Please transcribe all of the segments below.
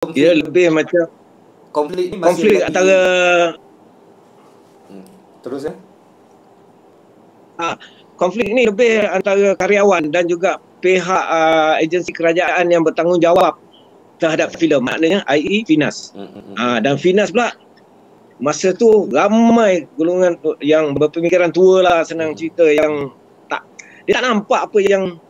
Dia lebih macam konflik ni masih konflik lagi, antara terus ya. konflik ni lebih antara karyawan dan juga pihak agensi kerajaan yang bertanggungjawab terhadap filem, maknanya i.e. Finas. Dan Finas pula masa tu ramai golongan yang berpemikiran tua lah, senang cerita, yang dia tak nampak apa yang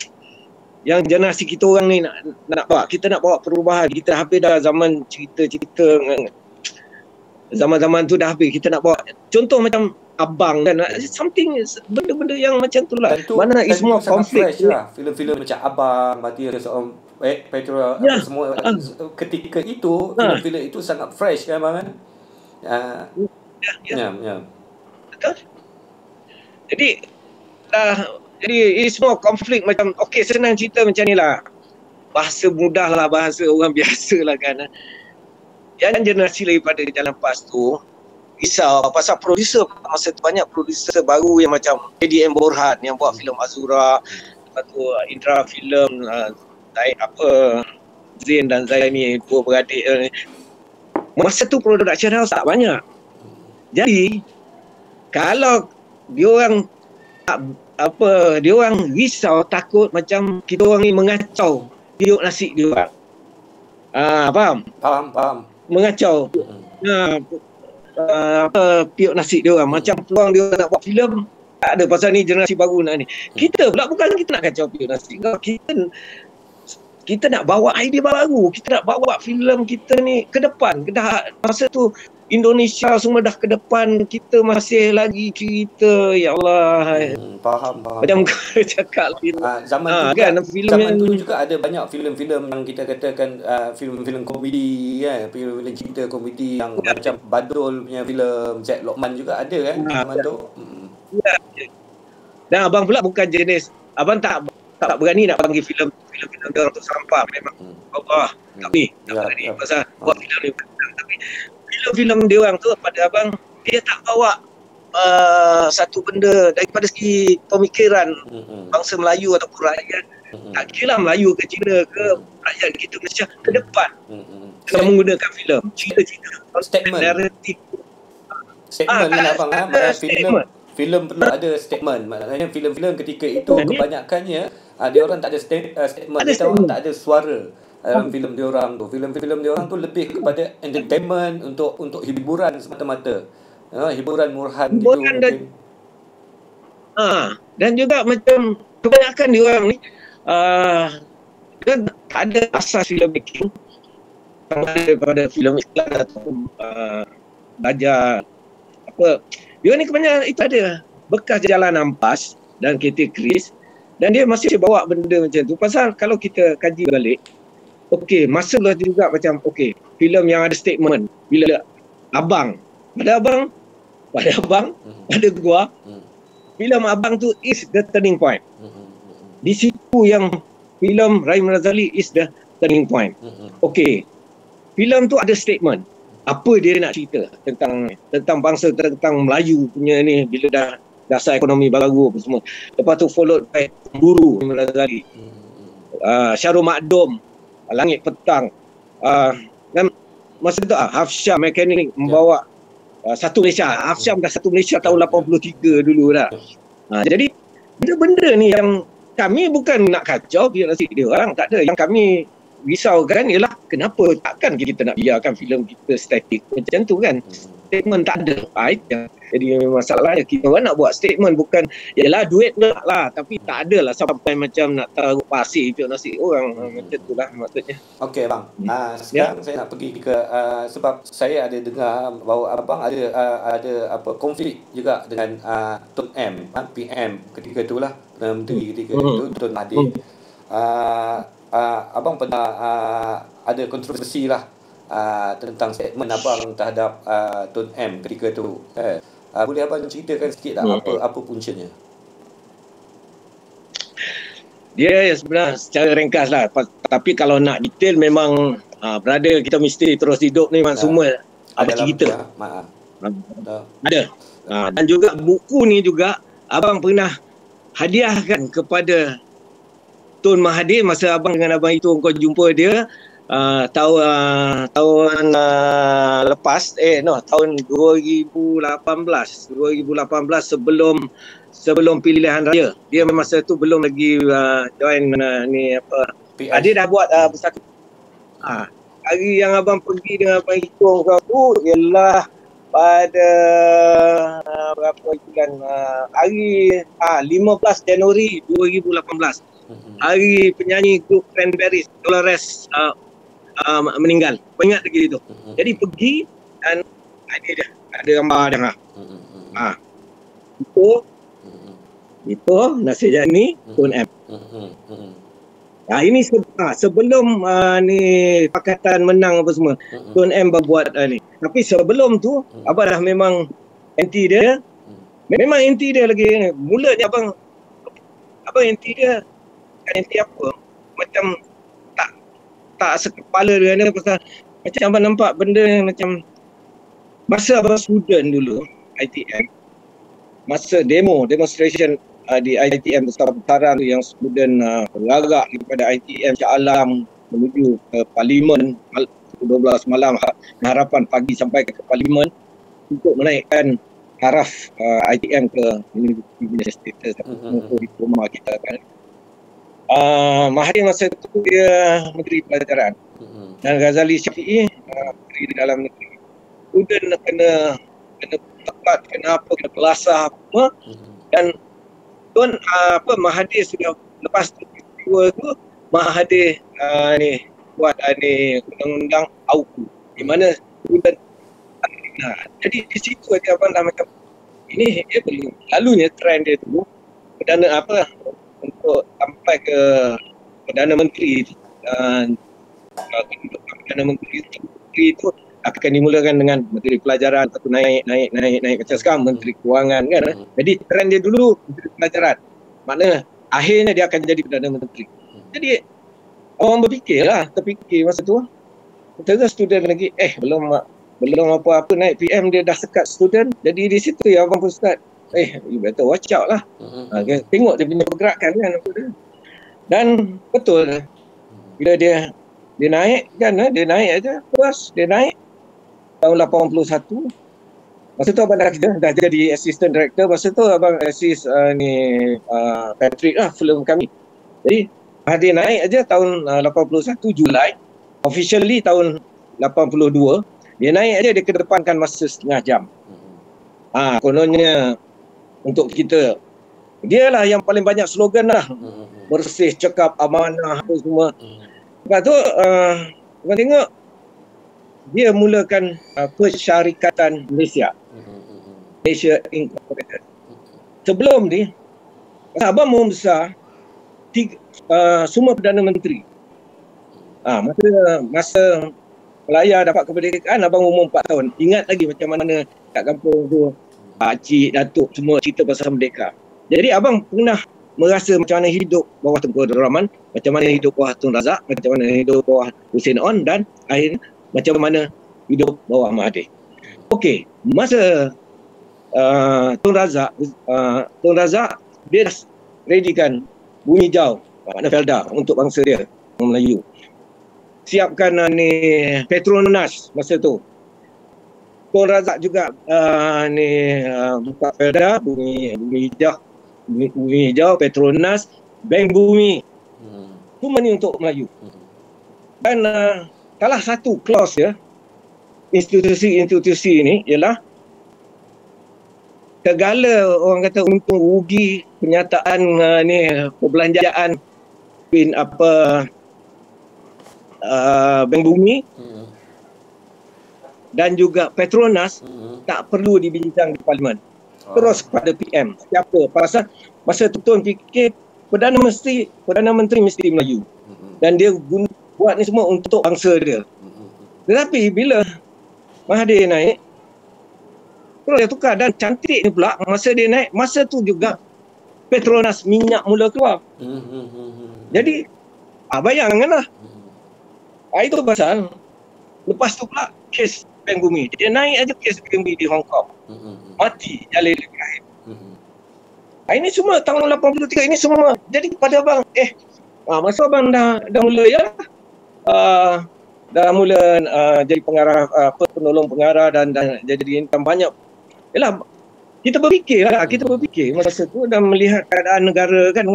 generasi kita orang ni nak bawa. Kita nak bawa perubahan. Kita habis dah zaman cerita-cerita, zaman-zaman tu dah habis. Kita nak bawa contoh macam Abang kan, something, benda-benda yang macam tu lah. Mana semua konflik lah. Filem-filem macam Abang, Mati seorang Petra, apa semua ketika itu filem-filem itu sangat fresh kan bang kan? Betul. Jadi ini semua konflik macam, okey, senang cerita macam ni lah. Bahasa mudah lah, bahasa orang biasa lah kan. Yang generasi daripada Jalan Pas tu risau pasal producer. Masa tu banyak producer baru yang macam ADM Borhan yang buat filem Azura, lepas tu Indra Film, Zain dan Zaini, dua beradik. Masa tu production house tak banyak. Jadi kalau diorang diorang risau, takut macam kita orang ni mengacau periuk nasi diorang. Faham? Faham. Mengacau periuk nasi diorang. Macam peluang diorang nak buat filem tak ada, pasal ni generasi baru nak ni. Kita pula bukan kita nak kacau periuk nasi. Kita nak bawa idea baru. Kita nak bawa filem kita ni ke depan. Masa tu Indonesia semua dah ke depan, kita masih lagi cerita, ya Allah. Faham. Macam kau cakap zaman tu juga ada banyak filem-filem yang kita katakan filem-filem komedi kan, filem-filem cerita komedi yang macam Badrul punya filem, Jack Lokman juga ada kan zaman tu. Dan abang pula bukan jenis, abang tak berani nak panggil filem orang tu sampah. Memang Allah tak berani pasal buat filem ni. Tapi filem-filem dia orang tu pada abang, dia tak bawa satu benda daripada segi pemikiran bangsa Melayu ataupun rakyat, tak kira Melayu ke Cina ke rakyat kita Malaysia, ke depan kalau menggunakan filem, cerita-cerita, statement, naratif. Abang filem perlu ada statement. Maknanya filem-filem ketika itu kebanyakannya dia orang tak ada statement, dia orang tak ada suara dalam filem dia orang tu. Filem-filem dia orang tu lebih kepada entertainment, untuk hiburan semata-mata. Hiburan murahan gitu mungkin. Dan juga macam kebanyakan dia orang ni kan tak ada asas filem making daripada filem Islam ataupun belajar apa. Dia ni kebanyakan itu ada bekas jalan ampas dan kereta keris, dan dia masih bawa benda macam tu. Pasal kalau kita kaji balik, okey, masa lah juga macam okey, filem yang ada statement, bila pada abang pada gua, filem Abang tu is the turning point. Di situ yang filem Rahim Razali is the turning point. Okey, filem tu ada statement. Apa dia nak cerita tentang bangsa, tentang Melayu punya ni, bila dah dasar ekonomi baru apa semua. Lepas tu followed by Buru Rahim Razali, Syarul Makdum, Langit Petang, dan masa tu Hafsyah Mekanik membawa Satu Malaysia. Hafsyah dah Satu Malaysia tahun 83 dulu dah. Jadi benda-benda ni yang kami bukan nak kacau biar nasib dia orang, tak ada. Yang kami risaukan ialah kenapa takkan kita nak biarkan filem kita statik macam tu kan. Statement tak ada. Jadi masalahnya kita orang nak buat statement, bukan ialah duit nak lah, tapi tak ada lah sampai macam nak taruh pasir piuk nasi orang. Macam tu lah maksudnya. Okey bang, sekarang saya nak pergi ke sebab saya ada dengar bahawa abang ada apa konflik juga dengan Tun M, PM ketika itulah, Perdana Menteri ketika itu, Tun Mahathir. Abang pernah ada kontroversi lah tentang statement abang terhadap Tun M ketika tu. Boleh abang ceritakan sikit tak apa puncanya? Dia sebenarnya secara ringkas lah, tapi kalau nak detail memang brother kita mesti terus hidup ni memang semua ada cerita. Ada. Dan juga buku ni juga abang pernah hadiahkan kepada Tun Mahathir masa abang dengan abang itu kau jumpa dia. tahun lepas tahun 2018 sebelum pilihan raya. Dia masa tu belum lagi join dia dah buat bersatu. Hari yang abang pergi dengan abang hitung kau tu ialah pada berapa bulan hari 15 Januari 2018. Hari penyanyi grup Cranberries Dolores meninggal. Kau ingat lagi itu? Jadi pergi dan ada gambar dia. Itu Nasir Jani Tun M. Ini sebelum ni Pakatan menang apa semua. Tun M berbuat ni. Tapi sebelum tu abang dah memang anti dia. Memang anti dia lagi. Mulanya abang anti dia. Anti apa? Macam tak sekepala dengan dia pasal macam abang nampak benda macam masa abang student dulu ITM, masa demonstration di ITM besar-besaran tu yang student berlagak daripada ITM Shah Alam menuju ke Parlimen 12 malam harapan pagi sampai ke Parlimen untuk menaikkan taraf ITM ke Universiti Diploma kita kan. Mahathir masa itu dia Menteri Pelajaran dan Ghazali Syafiee Menteri Dalam Negeri. Student kena tepat, kena kelasah apa dan Mahathir sudah lepas peristiwa tu Mahathir buat undang-undang AUKU di mana student jadi di situ aja abang dah macam ini dia perlu lalunya trend dia tu Perdana untuk sampai ke Perdana Menteri Perdana Menteri itu akan dimulakan dengan Menteri Pelajaran atau naik macam sekarang Menteri Kewangan kan. Jadi trend dia dulu Menteri Pelajaran. Maknanya akhirnya dia akan jadi Perdana Menteri. Jadi orang terfikir masa tu. Terus student lagi belum apa-apa naik PM dia dah sekat student. Jadi di situ ya abang pun start you better watch out lah. Tengok dia punya pergerakan kan. Dan betul bila dia naik kan, dia naik aja terus dia naik tahun 81. Masa tu abang dah jadi assistant director. Masa tu abang assist Patrick film kami. Jadi dia naik aja tahun 81 Julai. Officially tahun 82 dia naik aja dia kedepankan masa setengah jam. Kononnya untuk kita dialah yang paling banyak slogan lah. Bersih, cekap, amanah apa semua. Lepas tu kita tengok dia mulakan Persyarikatan Malaysia Incorporated. Sebelum ni abang membesar semua Perdana Menteri. Masa Melaya dapat kemerdekaan abang umur 4 tahun. Ingat lagi macam mana kat kampung tu pakcik, datuk semua cerita pasal merdeka. Jadi abang pernah merasa macam mana hidup bawah Tengku Abdul Rahman, macam mana hidup bawah Tun Razak, macam mana hidup bawah Hussein On dan akhirnya macam mana hidup bawah Mahathir. Okey, masa Tun Razak dia dah readykan Bumi Hijau, makna Felda untuk bangsa dia, orang Melayu. Siapkan Petronas masa tu. Tun Razak juga buka Felda, Bumi Hijau, Petronas, Bank Bumi. Semua ni untuk Melayu. Dan salah satu clause ya, institusi ini ialah segala orang kata untung rugi penyataan perbelanjaan Bank Bumi dan juga Petronas tak perlu dibincang di Parlimen. Terus kepada PM. Siapa? Pasal masa tu Tun fikir Perdana Menteri mesti Melayu. Dan dia buat ni semua untuk bangsa dia. Tetapi bila Mahathir naik, terus dia tukar dan cantik ni pula masa dia naik, masa tu juga Petronas minyak mula keluar. Jadi bayangkanlah. Itu pasal lepas tu pula kes Bank Bumi. Dia naik aja kes Bank Bumi di Hong Kong. Mati Jalil Ibrahim. Ini semua tahun 83 ini semua. Jadi pada abang masa abang dah mula ya dah mula jadi pengarah, penolong pengarah dan jadi income banyak. Yalah, kita berfikir masa tu dan melihat keadaan negara kan,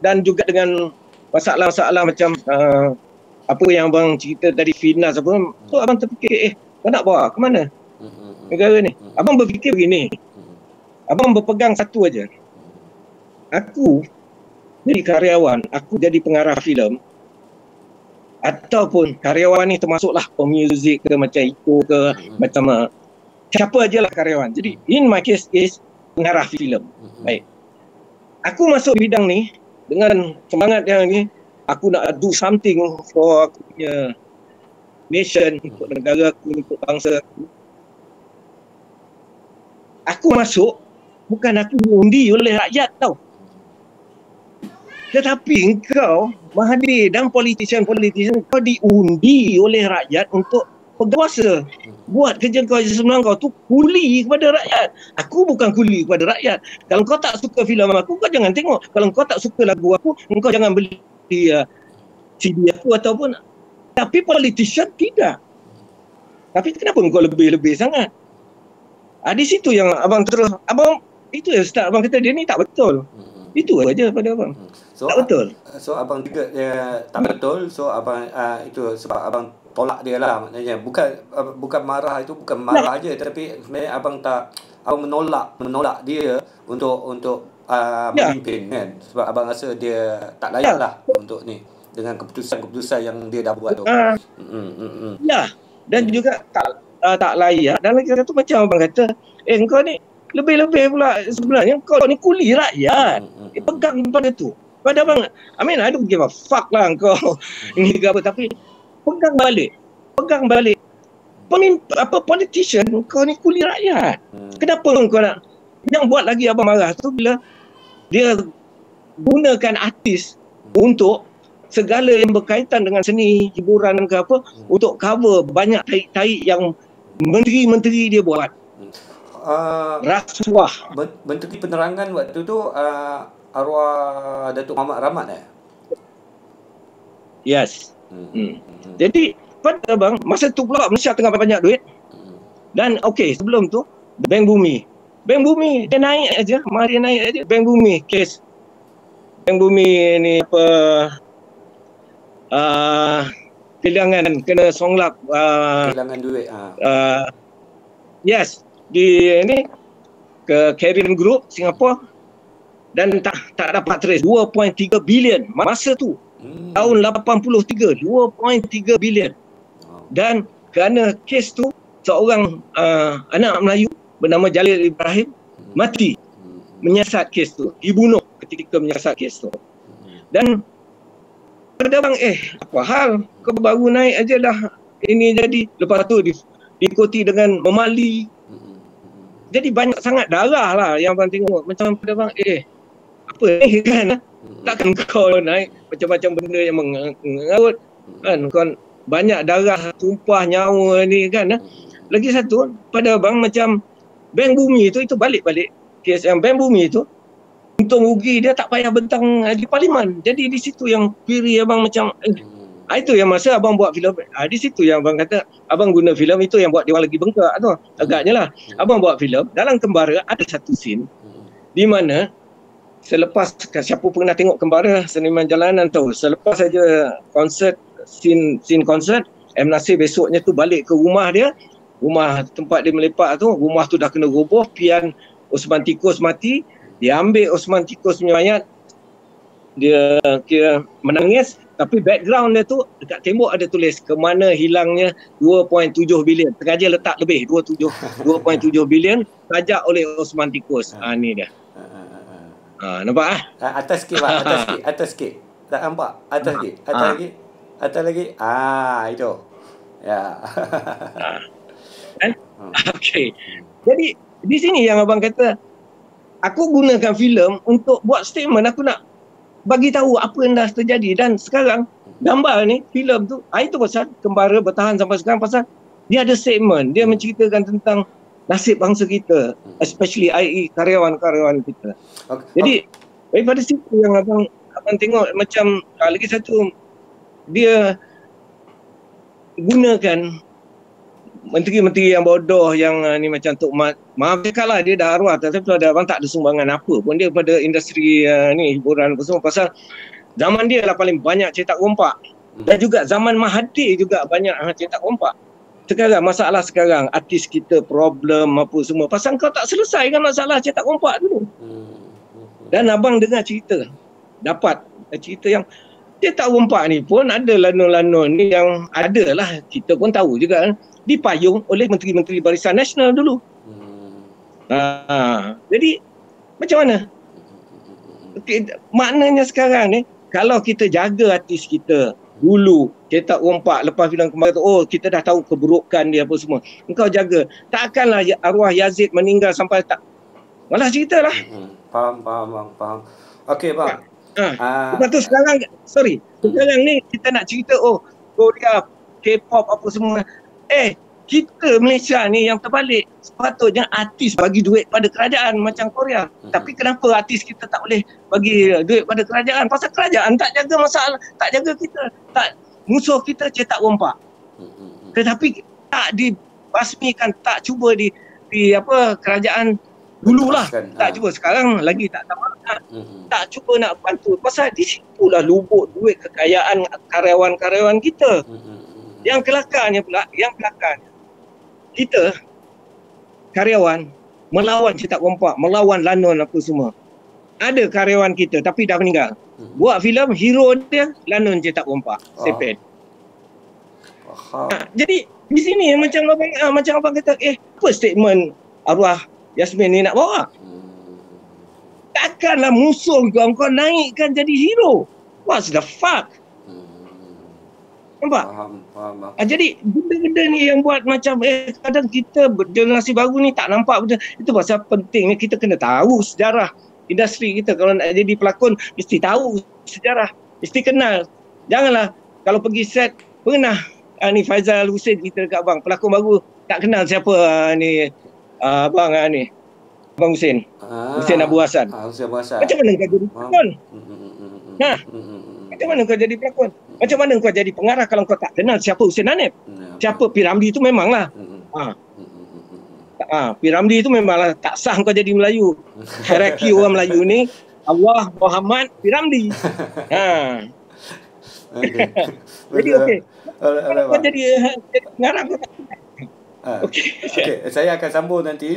dan juga dengan masalah-masalah macam apa yang abang cerita tadi, finance apa, so abang terfikir kau nak bawa ke mana negara ni. Abang berfikir begini, abang berpegang satu aja, aku jadi karyawan, aku jadi pengarah filem, ataupun karyawan ni termasuklah pemuzik ke, macam Iko ke, macam siapa aja lah karyawan. Jadi in my case is pengarah filem. Baik, aku masuk bidang ni dengan semangat yang ni, aku nak do something for aku punya nation, untuk negara aku, untuk bangsa aku. Aku masuk bukan aku diundi oleh rakyat tau, tetapi engkau Mahathir dan politician kau diundi oleh rakyat untuk berkuasa. Buat kerja kau sebenarnya, kau tu kuli kepada rakyat. Aku bukan kuli kepada rakyat. Kalau kau tak suka filem aku, kau jangan tengok. Kalau kau tak suka lagu aku, kau jangan beli CD aku ataupun. Tapi politician tidak. Tapi kenapa kau lebih-lebih sangat? Di situ yang abang itu ya start abang kata dia ni tak betul. Itu aja pada abang. Tak betul. So abang juga dia tak betul. So abang itu sebab abang tolak dia lah, maknanya bukan marah, itu bukan marah aja, tapi sebenarnya abang menolak dia untuk memimpin kan, sebab abang rasa dia tak layak lah untuk ni dengan keputusan yang dia dah buat tu. Ya, dan juga tak layak. Dan lagi satu macam abang kata, kau ni lebih-lebih pula sebenarnya, kau ni kuli rakyat. Pegang pada tu. Pada abang, I don't give a fuck lah kau ini ke apa, tapi pegang balik. Politician, kau ni kuli rakyat. Kenapa kau nak? Yang buat lagi abang marah tu bila dia gunakan artis untuk segala yang berkaitan dengan seni, hiburan ke apa, untuk cover banyak taik-taik yang menteri-menteri dia buat. Rasuah. Menteri Penerangan waktu tu arwah Datuk Muhammad Rahmat Yes. Jadi pada abang, masa tu pula Malaysia tengah banyak duit. Dan sebelum tu Bank Bumi dia naik aja, mari naik aja. Bank Bumi kes Bank Bumi ni apa, kehilangan, kena songlap kehilangan duit. Yes, di ini ke Carrion Group Singapura, dan tak dapat trace 2.3 bilion masa tu. Tahun 83, 2.3 bilion. Dan kerana kes tu, seorang anak Melayu bernama Jalil Ibrahim mati menyiasat kes tu, dibunuh ketika menyiasat kes tu. Dan pada bang, apa hal kau baru naik aja dah ini jadi, lepas tu diikuti dengan memali. Jadi banyak sangat darah lah yang abang tengok. Macam pada bang, apa ni kan? Takkan kau naik macam-macam benda yang mengarut kan? Kau banyak darah, tumpah nyawa ni kan. Lagi satu pada abang, macam Bank Bumi itu balik-balik kes yang Bank Bumi itu, untung rugi dia tak payah bentang di Parlimen. Jadi di situ yang query abang macam itu yang masa abang buat filem, di situ yang abang kata abang guna filem itu yang buat dia orang lagi bengkak tu. Agaknya lah abang buat filem dalam Kembara, ada satu scene di mana selepas, siapa pernah tengok Kembara Seniman Jalanan tahu, selepas saja konsert, scene konsert, M. Nasir besoknya tu balik ke rumah dia, rumah tempat dia melepak tu, rumah tu dah kena roboh, pian Osman Tikus mati, dia ambil Osman Tikus punya mayat, dia kira menangis, tapi background dia tu dekat tembok ada tulis ke mana hilangnya 2.7 bilion, sengaja letak lebih 2.7 bilion sajak oleh Osman Tikus. Ni dia. Nampak atas sikit Pak, atas sikit. Tak nampak? Atas sikit. Atas lagi. Itu. Ya. Okey. Jadi di sini yang abang kata, aku gunakan filem untuk buat statement, aku nak bagi tahu apa yang dah terjadi. Dan sekarang gambar ni, filem tu, itu pasal Kembara bertahan sampai sekarang, pasal dia ada statement, dia menceritakan tentang nasib bangsa kita, especially i.e. karyawan-karyawan kita. Jadi daripada situ yang abang tengok macam lagi satu, dia gunakan menteri-menteri yang bodoh yang ni macam Tok Mat. Maaf cakap lah, dia dah arwah tapi abang tak ada sumbangan apa pun dia pada industri ni hiburan apa semua, pasal zaman dia lah paling banyak cetak rompak. Dan juga zaman Mahathir juga banyak cetak rompak. Sekarang masalah sekarang artis kita problem apa semua pasal kau tak selesaikan masalah cetak rompak dulu. Dan abang dengar cerita, dapat cerita yang cetak rompak ni pun ada lanun-lanun ni yang adalah kita pun tahu juga dipayung oleh menteri-menteri Barisan Nasional dulu. Jadi macam mana? Okay, maknanya sekarang ni kalau kita jaga artis kita dulu cetak rompak, lepas filem kemarin tu kita dah tahu keburukan dia apa semua, engkau jaga, takkanlah arwah Yazid meninggal sampai tak malah cerita lah. Faham. Okey bang. Lepas tu sekarang sekarang ni kita nak cerita Korea, K-pop apa semua. Kita Malaysia ni yang terbalik. Sepatutnya artis bagi duit pada kerajaan macam Korea. Tapi kenapa artis kita tak boleh bagi duit pada kerajaan? Pasal kerajaan tak jaga masalah, tak jaga kita. Tak, musuh kita cetak rompak. Tetapi tak dibasmikan, tak cuba di kerajaan dululah. Tak cuba, sekarang lagi tak tahu. Tak cuba nak bantu. Pasal di situlah lubuk duit kekayaan karyawan-karyawan kita. Yang kelakarnya pula, kita karyawan melawan cetak rompak, melawan lanun apa semua. Ada karyawan kita tapi dah meninggal. Buat filem, hero dia lanun cetak rompak, seped. Jadi di sini macam abang kata, apa statement arwah Yasmin ni nak bawa? Takkanlah musuh kau naikkan jadi hero. What's the fuck? Nampak? Faham. Jadi benda-benda ni yang buat macam kadang kita generasi baru ni tak nampak benda. Itu pasal pentingnya kita kena tahu sejarah industri kita. Kalau nak jadi pelakon mesti tahu sejarah, mesti kenal. Janganlah kalau pergi set pernah ni Faizal Hussein kita dekat abang, pelakon baru tak kenal siapa ni abang ni Abang Hussein. Hussein Abu Hassan. Macam mana kau jadi pelakon? Macam mana kau jadi pelakon? Macam mana kau jadi pengarah kalau kau tak kenal siapa Hussein Hanif? Siapa P. Ramlee itu memanglah. P. Ramlee itu memanglah tak sah kau jadi Melayu. Hierarki orang Melayu ni Allah, Muhammad, P. Ramlee. Jadi okey. Kalau kau jadi pengarah kau tak kenal. Okey, saya akan sambung nanti.